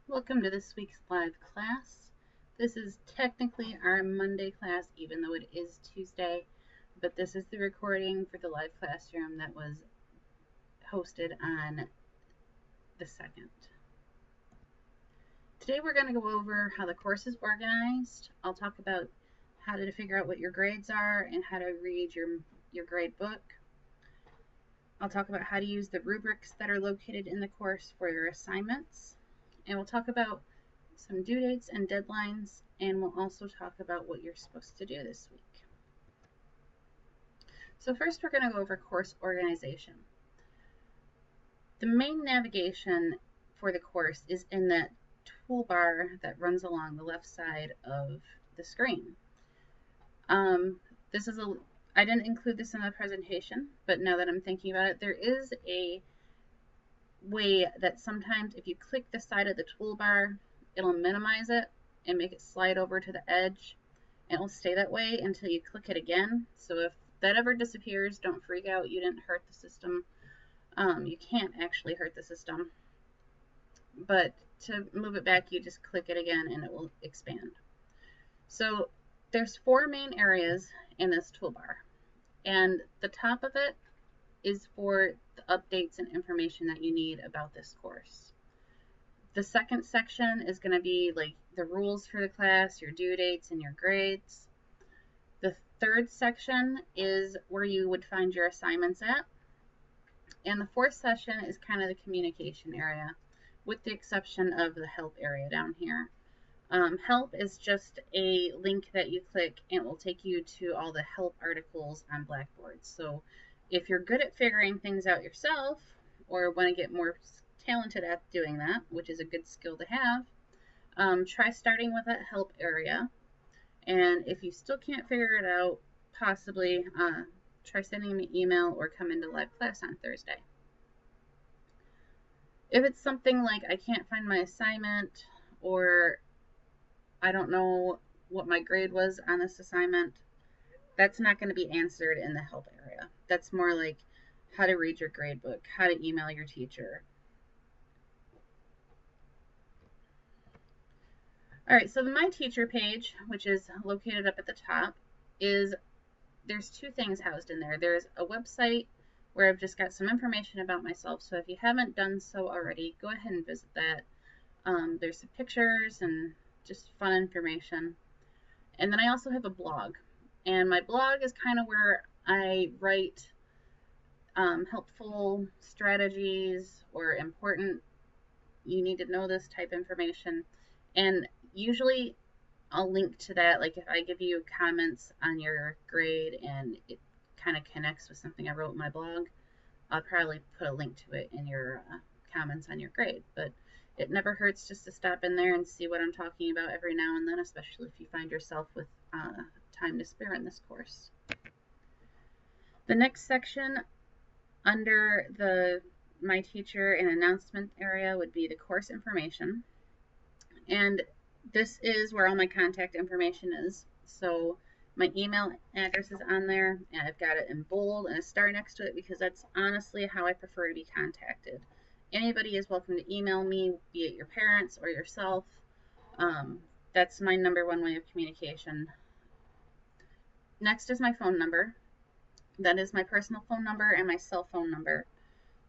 Welcome to this week's live class. This is technically our Monday class, even though it is Tuesday, but this is the recording for the live classroom that was hosted on the 2nd. Today we're going to go over how the course is organized. I'll talk about how to figure out what your grades are and how to read your grade book. I'll talk about how to use the rubrics that are located in the course for your assignments. And we'll talk about some due dates and deadlines, and we'll also talk about what you're supposed to do this week. So first we're going to go over course organization. The main navigation for the course is in that toolbar that runs along the left side of the screen. I didn't include this in the presentation, but now that I'm thinking about it, there is a way that sometimes if you click the side of the toolbar, it'll minimize it and make it slide over to the edge, and it'll stay that way until you click it again. So if that ever disappears, don't freak out. You didn't hurt the system. You can't actually hurt the system, but to move it back, you just click it again and it will expand. So there's 4 main areas in this toolbar, and the top of it is for the updates and information that you need about this course. The second section is going to be like the rules for the class, your due dates, and your grades. The third section is where you would find your assignments at. And the fourth section is kind of the communication area, with the exception of the help area down here. Help is just a link that you click and it will take you to all the help articles on Blackboard. So if you're good at figuring things out yourself or want to get more talented at doing that, which is a good skill to have, try starting with that help area. And if you still can't figure it out, possibly try sending me an email or come into live class on Thursday. If it's something like I can't find my assignment, or I don't know what my grade was on this assignment, that's not going to be answered in the help area. That's more like how to read your grade book, how to email your teacher. All right, so the My Teacher page, which is located up at the top, there's 2 things housed in there. There's a website where I've just got some information about myself, so if you haven't done so already, go ahead and visit that. There's some pictures and just fun information. And then I also have a blog, and my blog is kind of where I write helpful strategies or important, you need to know this type information, and usually I'll link to that. Like if I give you comments on your grade and it kind of connects with something I wrote in my blog, I'll probably put a link to it in your comments on your grade. But it never hurts just to stop in there and see what I'm talking about every now and then, especially if you find yourself with time to spare in this course. The next section under the My Teacher and Announcement area would be the course information. And this is where all my contact information is. So my email address is on there, and I've got it in bold and a star next to it because that's honestly how I prefer to be contacted. Anybody is welcome to email me, be it your parents or yourself. That's my #1 way of communication. Next is my phone number. That is my personal phone number and my cell phone number.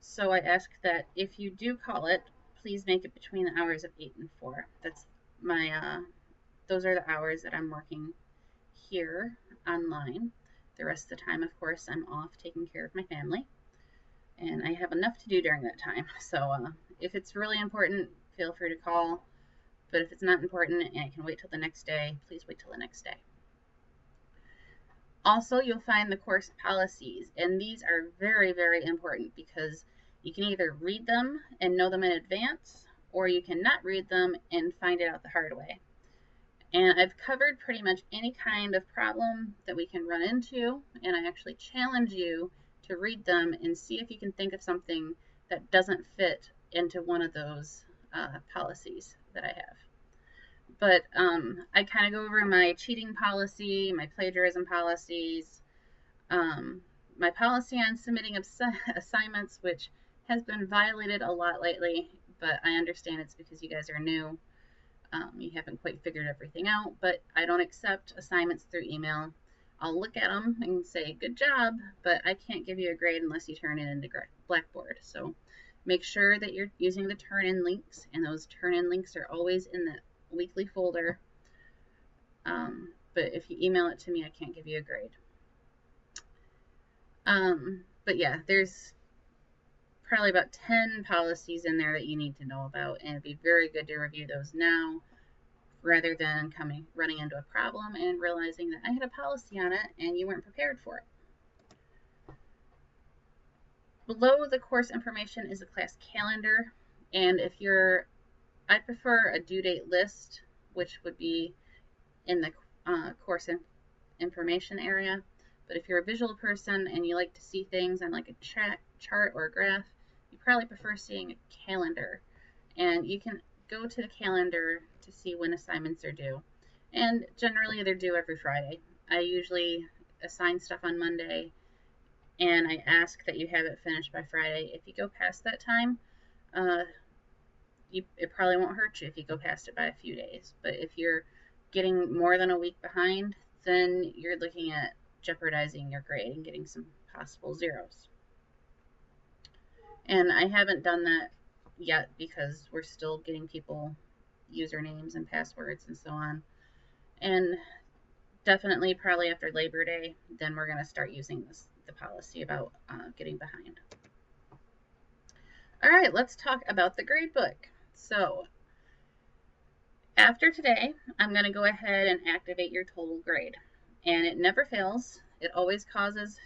So I ask that if you do call it, please make it between the hours of 8 and 4. That's my, those are the hours that I'm working here online. The rest of the time, of course, I'm off taking care of my family, and I have enough to do during that time. So if it's really important, feel free to call, but if it's not important and it can wait till the next day, please wait till the next day. Also, you'll find the course policies, and these are very, very important because you can either read them and know them in advance, or you can not read them and find it out the hard way. And I've covered pretty much any kind of problem that we can run into, and I actually challenge you to read them and see if you can think of something that doesn't fit into one of those policies that I have. But I kind of go over my cheating policy, my plagiarism policies, my policy on submitting assignments, which has been violated a lot lately, but I understand it's because you guys are new. You haven't quite figured everything out, but I don't accept assignments through email. I'll look at them and say, good job, but I can't give you a grade unless you turn it into Blackboard. So make sure that you're using the turn-in links, and those turn-in links are always in the weekly folder. But if you email it to me, I can't give you a grade. But yeah, there's probably about 10 policies in there that you need to know about, and it'd be very good to review those now rather than running into a problem and realizing that I had a policy on it and you weren't prepared for it. Below the course information is a class calendar, and I prefer a due date list, which would be in the course information area. But if you're a visual person and you like to see things on like a chart or a graph, you probably prefer seeing a calendar. And you can go to the calendar to see when assignments are due. And generally they're due every Friday. I usually assign stuff on Monday, and I ask that you have it finished by Friday. If you go past that time, it probably won't hurt you if you go past it by a few days. But if you're getting more than a week behind, then you're looking at jeopardizing your grade and getting some possible zeros. And I haven't done that yet because we're still getting people usernames and passwords and so on. And definitely probably after Labor Day, then we're going to start using the policy about getting behind. All right, let's talk about the grade book. So after today, I'm going to go ahead and activate your total grade. And it never fails. It always causes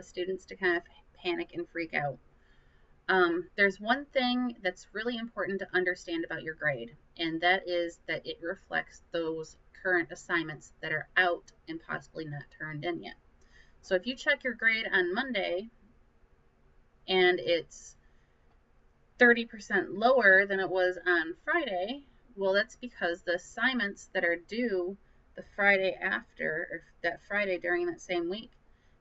students to kind of panic and freak out. There's one thing that's really important to understand about your grade, and that is that it reflects those current assignments that are out and possibly not turned in yet. So if you check your grade on Monday and it's 30% lower than it was on Friday, well, that's because the assignments that are due the Friday after, or that Friday during that same week,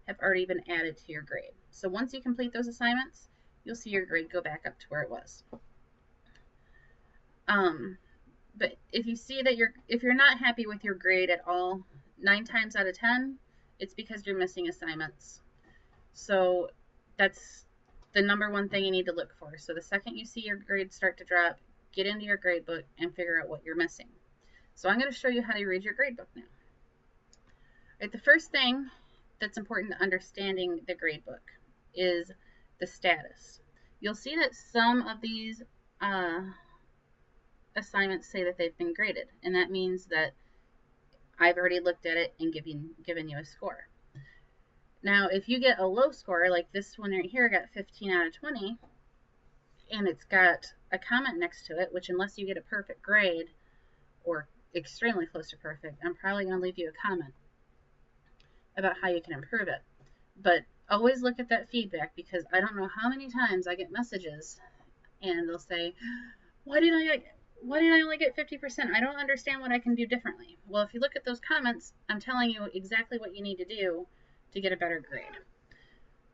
have already been added to your grade. So once you complete those assignments, you'll see your grade go back up to where it was. But if you see that if you're not happy with your grade at all, 9 times out of 10, it's because you're missing assignments. So that's the number one thing you need to look for. So the second you see your grades start to drop, get into your grade book and figure out what you're missing. So I'm going to show you how to read your grade book now. Right, the first thing that's important to understanding the grade book is the status. You'll see that some of these assignments say that they've been graded, and that means that I've already looked at it and given you a score. Now, if you get a low score, like this one right here got 15 out of 20, and it's got a comment next to it, which unless you get a perfect grade or extremely close to perfect, I'm probably going to leave you a comment about how you can improve it. But always look at that feedback, because I don't know how many times I get messages and they'll say, why did I only get 50%? I don't understand what I can do differently. Well, if you look at those comments, I'm telling you exactly what you need to do to get a better grade.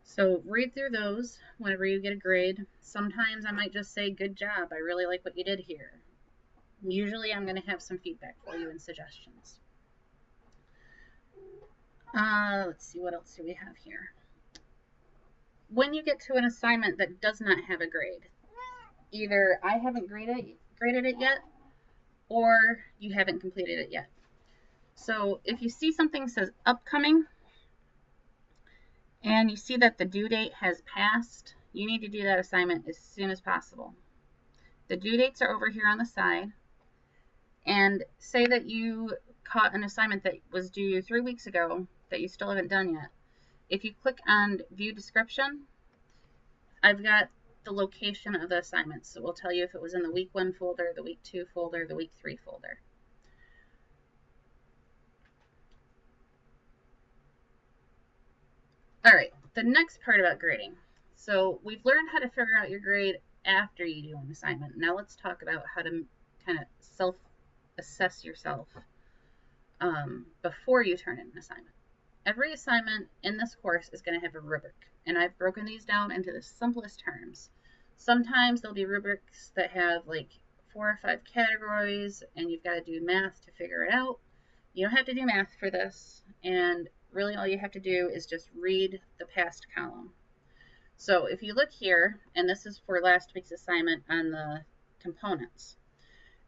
So read through those whenever you get a grade. Sometimes I might just say, good job, I really like what you did here. Usually I'm going to have some feedback for you and suggestions. Let's see, what else do we have here? When you get to an assignment that does not have a grade, either I haven't graded it yet, or you haven't completed it yet. So if you see something says upcoming, and you see that the due date has passed, you need to do that assignment as soon as possible. The due dates are over here on the side, and say that you caught an assignment that was due 3 weeks ago that you still haven't done yet. If you click on view description, I've got the location of the assignments. So it will tell you if it was in the week 1 folder, the week 2 folder, the week 3 folder. All right, the next part about grading. So we've learned how to figure out your grade after you do an assignment. Now let's talk about how to kind of self-assess yourself before you turn in an assignment. Every assignment in this course is going to have a rubric, and I've broken these down into the simplest terms. Sometimes there'll be rubrics that have like 4 or 5 categories and you've got to do math to figure it out. You don't have to do math for this, and really all you have to do is just read the past column. So if you look here, and this is for last week's assignment on the components,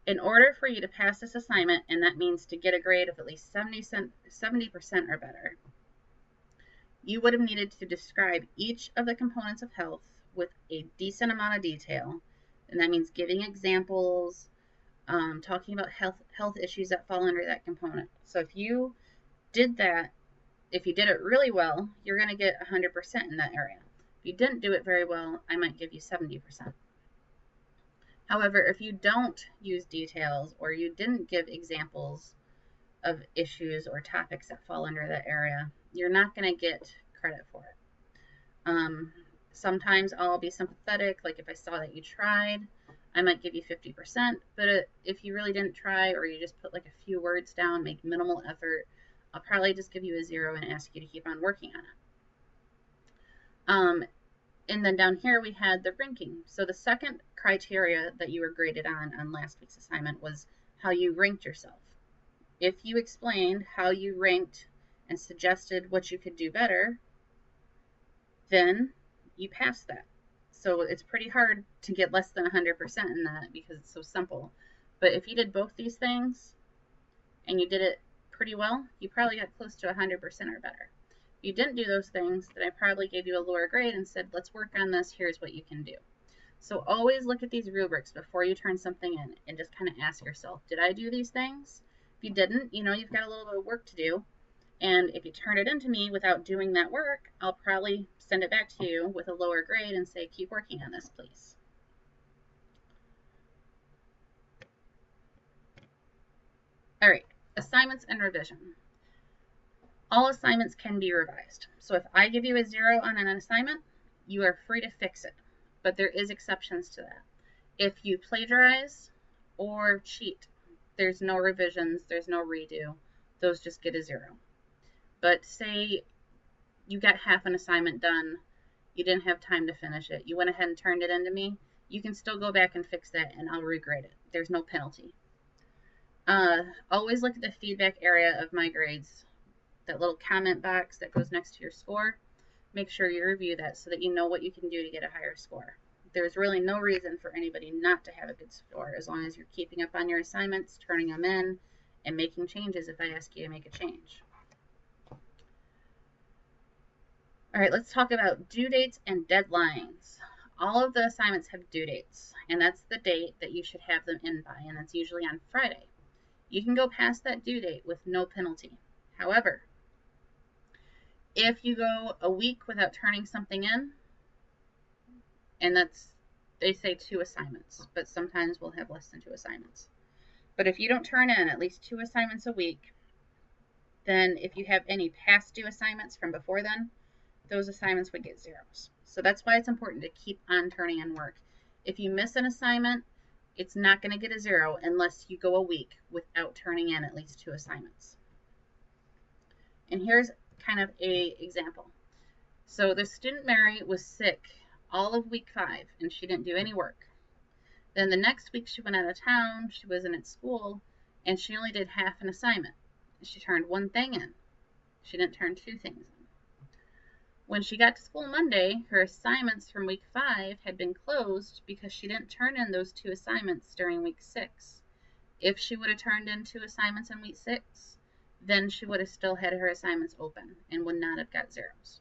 in order for you to pass this assignment, and that means to get a grade of at least 70% or better, you would have needed to describe each of the components of health with a decent amount of detail, and that means giving examples, talking about health issues that fall under that component. So if you did that, if you did it really well, you're going to get 100% in that area. If you didn't do it very well, I might give you 70%. However, if you don't use details or you didn't give examples of issues or topics that fall under that area, you're not going to get credit for it. Sometimes I'll be sympathetic, like if I saw that you tried, I might give you 50%, but if you really didn't try or you just put like a few words down, make minimal effort, I'll probably just give you a 0 and ask you to keep on working on it. And then down here we had the ranking. So the second criteria that you were graded on last week's assignment was how you ranked yourself. If you explained how you ranked and suggested what you could do better, then you pass that. So it's pretty hard to get less than 100% in that because it's so simple. But if you did both these things and you did it pretty well, you probably got close to 100% or better. If you didn't do those things, then I probably gave you a lower grade and said, let's work on this, here's what you can do. So always look at these rubrics before you turn something in and just kind of ask yourself, did I do these things? If you didn't, you know, you've got a little bit of work to do. And if you turn it into me without doing that work, I'll probably send it back to you with a lower grade and say, keep working on this, please. All right, assignments and revision. All assignments can be revised. So if I give you a 0 on an assignment, you are free to fix it. But there is exceptions to that. If you plagiarize or cheat, there's no revisions, there's no redo. Those just get a 0. But say you got half an assignment done, you didn't have time to finish it, you went ahead and turned it into me, you can still go back and fix that and I'll regrade it. There's no penalty. Always look at the feedback area of my grades, that little comment box that goes next to your score. Make sure you review that so that you know what you can do to get a higher score. There's really no reason for anybody not to have a good score as long as you're keeping up on your assignments, turning them in, and making changes if I ask you to make a change. All right, let's talk about due dates and deadlines. All of the assignments have due dates, and that's the date that you should have them in by, and that's usually on Friday. You can go past that due date with no penalty. However, if you go a week without turning something in, and that's, they say 2 assignments, but sometimes we'll have less than 2 assignments. But if you don't turn in at least 2 assignments a week, then if you have any past due assignments from before then, those assignments would get 0s. So that's why it's important to keep on turning in work. If you miss an assignment, it's not going to get a 0 unless you go a week without turning in at least 2 assignments. And here's kind of a example. So the student Mary was sick all of week 5 and she didn't do any work. Then the next week she went out of town, she wasn't at school, and she only did half an assignment. She turned 1 thing in. She didn't turn 2 things in. When she got to school Monday, her assignments from week 5 had been closed because she didn't turn in those 2 assignments during week 6. If she would have turned in 2 assignments in week 6, then she would have still had her assignments open and would not have got 0s.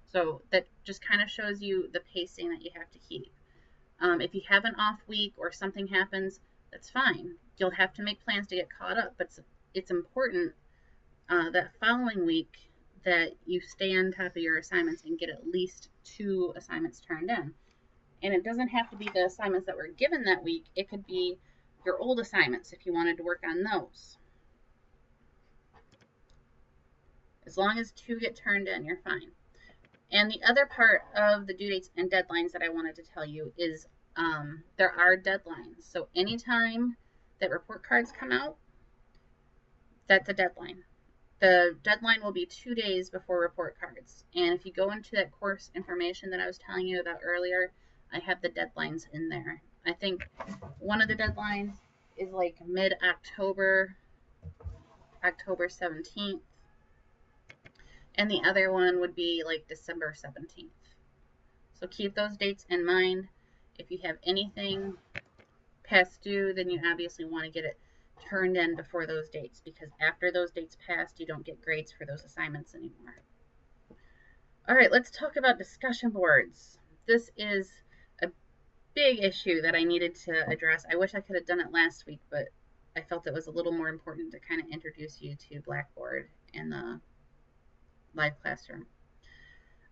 So that just kind of shows you the pacing that you have to keep. If you have an off week or something happens, that's fine. You'll have to make plans to get caught up, but it's important that following week that you stay on top of your assignments and get at least 2 assignments turned in. And it doesn't have to be the assignments that were given that week. It could be your old assignments if you wanted to work on those. As long as 2 get turned in, you're fine. And the other part of the due dates and deadlines that I wanted to tell you is there are deadlines. So anytime that report cards come out, that's a deadline. The deadline will be 2 days before report cards. And if you go into that course information that I was telling you about earlier, I have the deadlines in there. I think one of the deadlines is like mid-October, October 17th, and the other one would be like December 17th. So keep those dates in mind. If you have anything past due, then you obviously want to get it turned in before those dates, because after those dates passed, you don't get grades for those assignments anymore. All right, let's talk about discussion boards. This is a big issue that I needed to address. I wish I could have done it last week, but I felt it was a little more important to kind of introduce you to Blackboard and the live classroom.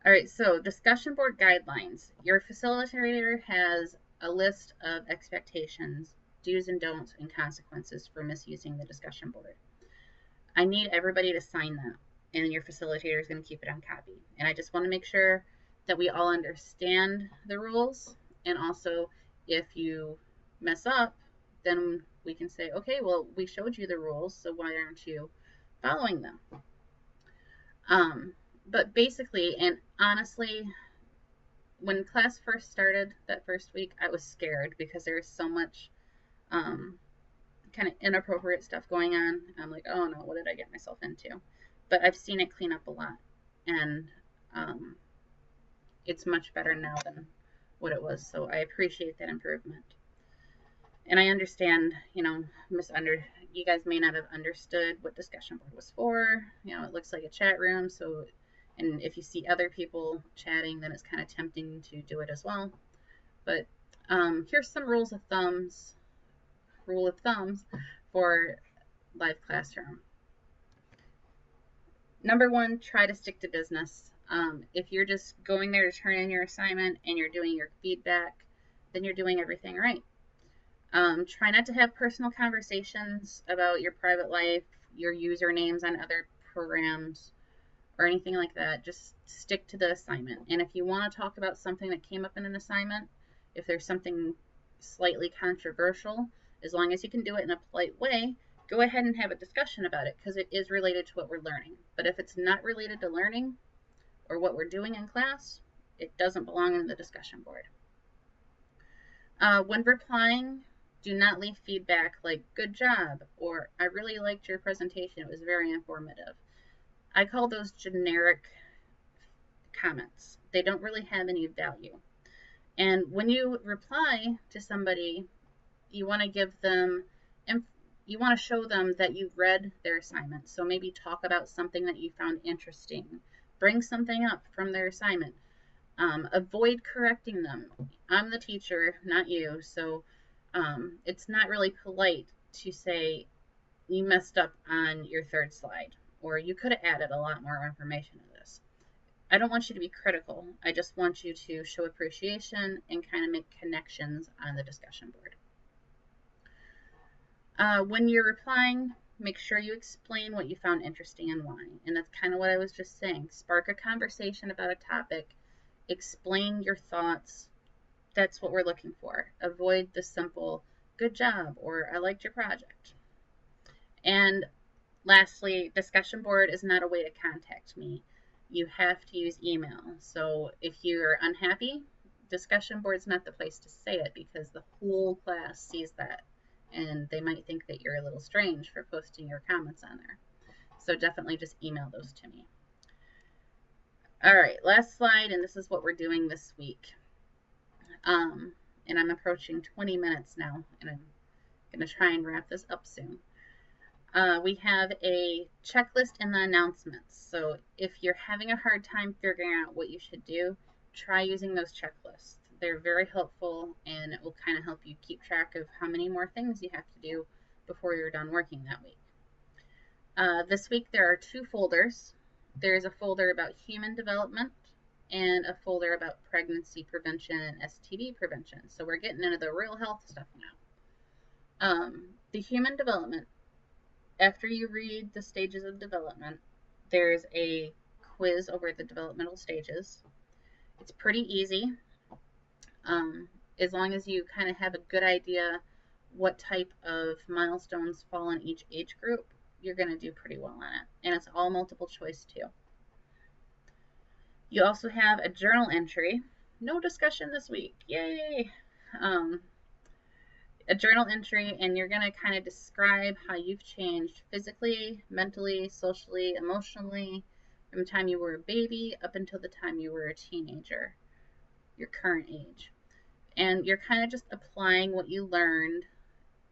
All right, so discussion board guidelines. Your facilitator has a list of expectations, do's and don'ts, and consequences for misusing the discussion board. I need everybody to sign that, and your facilitator is going to keep it on copy. And I just want to make sure that we all understand the rules, and also if you mess up, then we can say, okay, well, we showed you the rules, so why aren't you following them? But basically, and honestly, when class first started that first week, I was scared because there was so much kind of inappropriate stuff going on. I'm like, oh no, what did I get myself into? But I've seen it clean up a lot, and it's much better now than what it was. So I appreciate that improvement. And I understand, you guys may not have understood what discussion board was for. It looks like a chat room, so, and if you see other people chatting, then it's kind of tempting to do it as well. But here's some rule of thumbs for live classroom. Number one, try to stick to business. If you're just going there to turn in your assignment and you're doing your feedback, then you're doing everything right. Try not to have personal conversations about your private life, your usernames on other programs, or anything like that. Just stick to the assignment. And if you want to talk about something that came up in an assignment, if there's something slightly controversial, as long as you can do it in a polite way, go ahead and have a discussion about it, because it is related to what we're learning. But if it's not related to learning or what we're doing in class, it doesn't belong in the discussion board. When replying, do not leave feedback like, good job, or I really liked your presentation, it was very informative. I call those generic comments. They don't really have any value. And when you reply to somebody, you want to give them, you want to show them that you read their assignment. So maybe talk about something that you found interesting. Bring something up from their assignment. Avoid correcting them. I'm the teacher, not you, so it's not really polite to say you messed up on your third slide, or you could have added a lot more information to this. I don't want you to be critical. I just want you to show appreciation and kind of make connections on the discussion board. When you're replying, make sure you explain what you found interesting and why. And that's kind of what I was just saying. Spark a conversation about a topic. Explain your thoughts. That's what we're looking for. Avoid the simple, good job, or I liked your project. And lastly, discussion board is not a way to contact me. You have to use email. So if you're unhappy, discussion board's not the place to say it, because the whole class sees that, and they might think that you're a little strange for posting your comments on there. So definitely just email those to me. All right, last slide, and this is what we're doing this week. And I'm approaching 20 minutes now, and I'm going to try and wrap this up soon. We have a checklist in the announcements. So if you're having a hard time figuring out what you should do, try using those checklists. They're very helpful, and it will kind of help you keep track of how many more things you have to do before you're done working that week. This week there are 2 folders. There's a folder about human development and a folder about pregnancy prevention and STD prevention. So we're getting into the real health stuff now. The human development, after you read the stages of development, there's a quiz over the developmental stages. It's pretty easy. As long as you kind of have a good idea what type of milestones fall in each age group, you're going to do pretty well on it. And it's all multiple choice too. You also have a journal entry. no discussion this week. Yay! A journal entry, and you're going to kind of describe how you've changed physically, mentally, socially, emotionally from the time you were a baby up until the time you were a teenager, your current age. And you're kind of just applying what you learned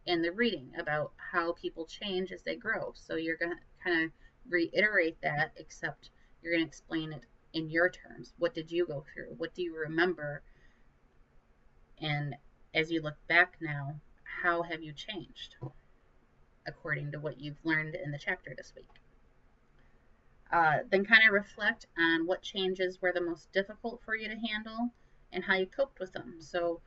in the reading about how people change as they grow. So you're going to kind of reiterate that, except you're going to explain it in your terms. What did you go through? What do you remember? And as you look back now, how have you changed according to what you've learned in the chapter this week? Then kind of reflect on what changes were the most difficult for you to handle and how you coped with them. So,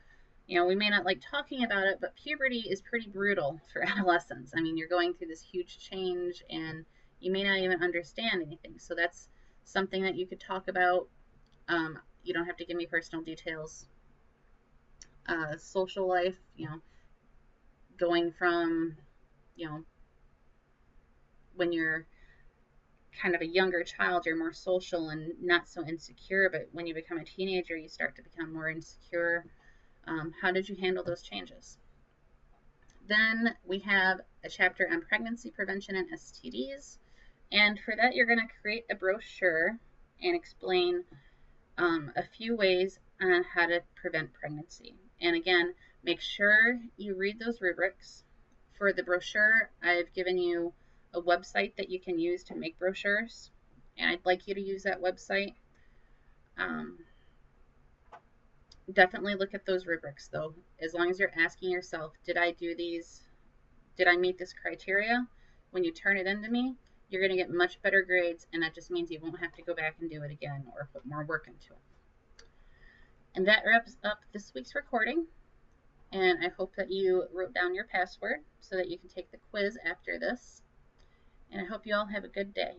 we may not like talking about it, but puberty is pretty brutal for adolescents. I mean, you're going through this huge change and you may not even understand anything. So that's something that you could talk about. You don't have to give me personal details. Social life, going from, when you're kind of a younger child, you're more social and not so insecure, but when you become a teenager, you start to become more insecure. How did you handle those changes? Then we have a chapter on pregnancy prevention and STDs. And for that, you're going to create a brochure and explain a few ways on how to prevent pregnancy. And again, make sure you read those rubrics. For the brochure, I've given you a website that you can use to make brochures, and I'd like you to use that website. Definitely look at those rubrics, though, as long as you're asking yourself, did I do these? Did I meet this criteria? When you turn it into me, you're going to get much better grades, and that just means you won't have to go back and do it again or put more work into it. And that wraps up this week's recording, and I hope that you wrote down your password so that you can take the quiz after this, and I hope you all have a good day.